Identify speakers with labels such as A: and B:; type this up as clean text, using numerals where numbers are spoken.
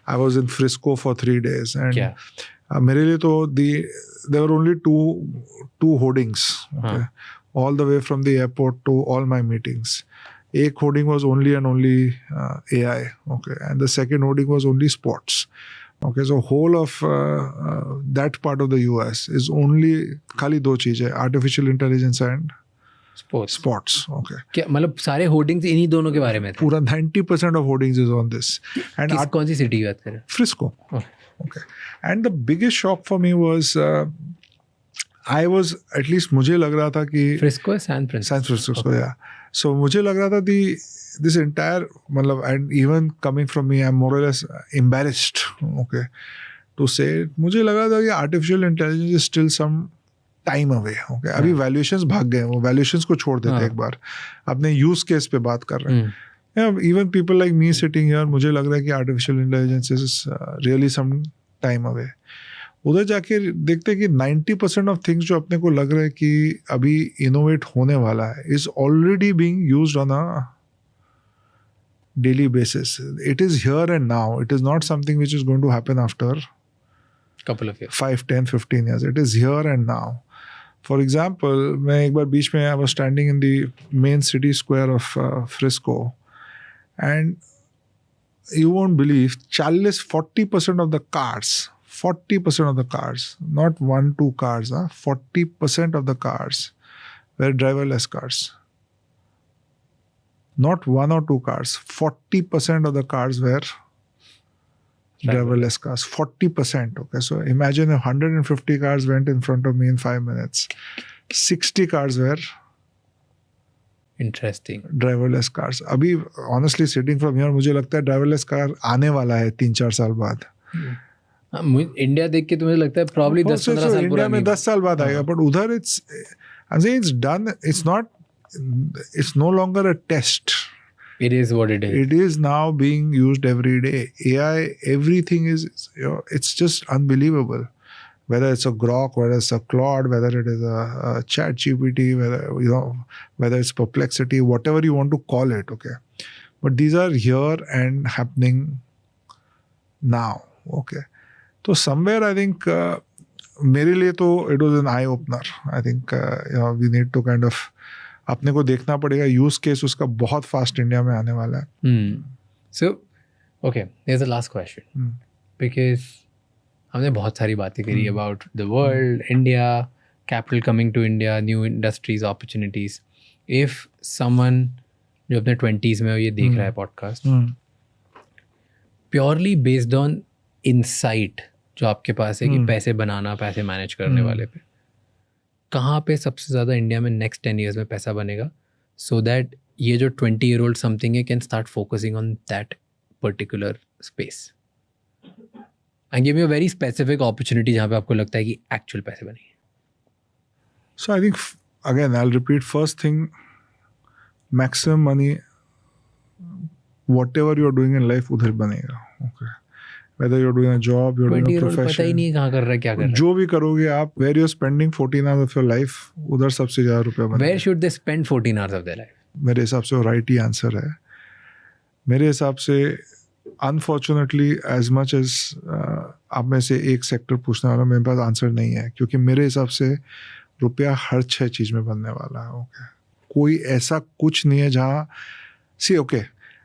A: I was in Frisco for 3 days. And
B: क्या?
A: मेरे लिए तो there were only two hoardings, okay, all the way from the airport to all my meetings. एक hoarding was only and only AI, okay, and the second hoarding was only sports. Okay, so whole of that part of the US is only खाली दो चीज़ है, artificial intelligence and sports. Okay.
B: क्या मतलब सारे hoardings इन्हीं दोनों के बारे में थे?
A: पूरा 90% of hoardings is on this. And
B: कौन सी सिटी की बात कर रहे हैं?
A: Frisco. Okay. And the biggest shock for me was I was, at least मुझे लग रहा था कि
B: Frisco है San Francisco.
A: Okay. Yeah. So मुझे लग रहा था this entire मतलब, and even coming from me, I'm more or less embarrassed, okay, to say, मुझे लग रहा था कि artificial intelligence is still some time away, okay. अभी valuations भाग गए, वो valuations को छोड़ देते एक बार, अपने use case पे बात कर रहे हैं. Yeah, even people like me sitting here, मुझे लग रहा है कि artificial intelligence is really some time away. उधर जाके देखते हैं कि 90% of things जो अपने को लग रहा है कि अभी innovate होने वाला है is already being used on a daily basis. It is here and now. It is not something which is going to happen after
B: couple of years,
A: 5, 10, 15 years. It is here and now. For example, मैं एक बार बीच में I was standing in the main city square of Frisco, and you won't believe 40% of the cars, 40% of the cars, not 1-2 cars, 40% of the cars were driverless cars. Not 1 or 2 cars, 40% of the cars were driverless cars. 40%. Okay, so imagine if 150 cars went in front of me in 5 minutes. 60 cars were
B: interesting
A: driverless cars. अभी honestly sitting from here मुझे लगता है driverless car आने वाला है 3-4 साल बाद.
B: India देख के तुम्हें लगता है probably 10-15 साल
A: इंडिया में 10 साल बाद आएगा, but उधर I'm saying it's done. It's no longer a test.
B: It is what it is.
A: It is now being used every day. AI, everything is, it's just unbelievable. Whether it's a Grok, whether it's a Claude, whether it is a ChatGPT, whether it's Perplexity, whatever you want to call it, okay. But these are here and happening now, okay. So somewhere I think, मेरे लिए तो it was an eye opener. I think we need to kind of अपने को देखना पड़ेगा, use case उसका बहुत fast India में आने वाला है.
B: So okay, here's the last question, because हमने बहुत सारी बातें करी about the world, India, capital coming to India, new industries, opportunities. If someone जो अपने 20s में ये देख रहा है podcast, purely based on insight जो आपके पास है कि पैसे बनाना, पैसे मैनेज करने वाले पे, कहाँ पे सबसे ज़्यादा इंडिया में नेक्स्ट 10 years में पैसा बनेगा, सो दैट ये जो 20-year-old समथिंग है can start focusing on that particular space, and give me a very specific opportunity जहाँ पे आपको लगता है कि एक्चुअल पैसे बनेंगे.
A: So I think again I will repeat, first thing, maximum money whatever you are doing in life उधर बनेगा, okay. Whether you're doing a job, you're doing a profession,
B: पता ही नहीं कहाँ कर रहा है, क्या कर रहा है.
A: जो भी करोगे आप, where you're spending 14 hours of your life, उधर सबसे ज़्यादा रुपया बनेगा.
B: Where should they spend 14 hours of their life?
A: मेरे हिसाब से वो राइट ही आंसर है. मेरे हिसाब से अनफॉर्चुनेटली एज मच एज आप में से एक सेक्टर पूछने वाला, मेरे पास आंसर नहीं है, क्योंकि मेरे हिसाब से रुपया हर 6 चीज़ में बनने वाला है, ओके. कोई ऐसा कुछ नहीं है जहाँ ओके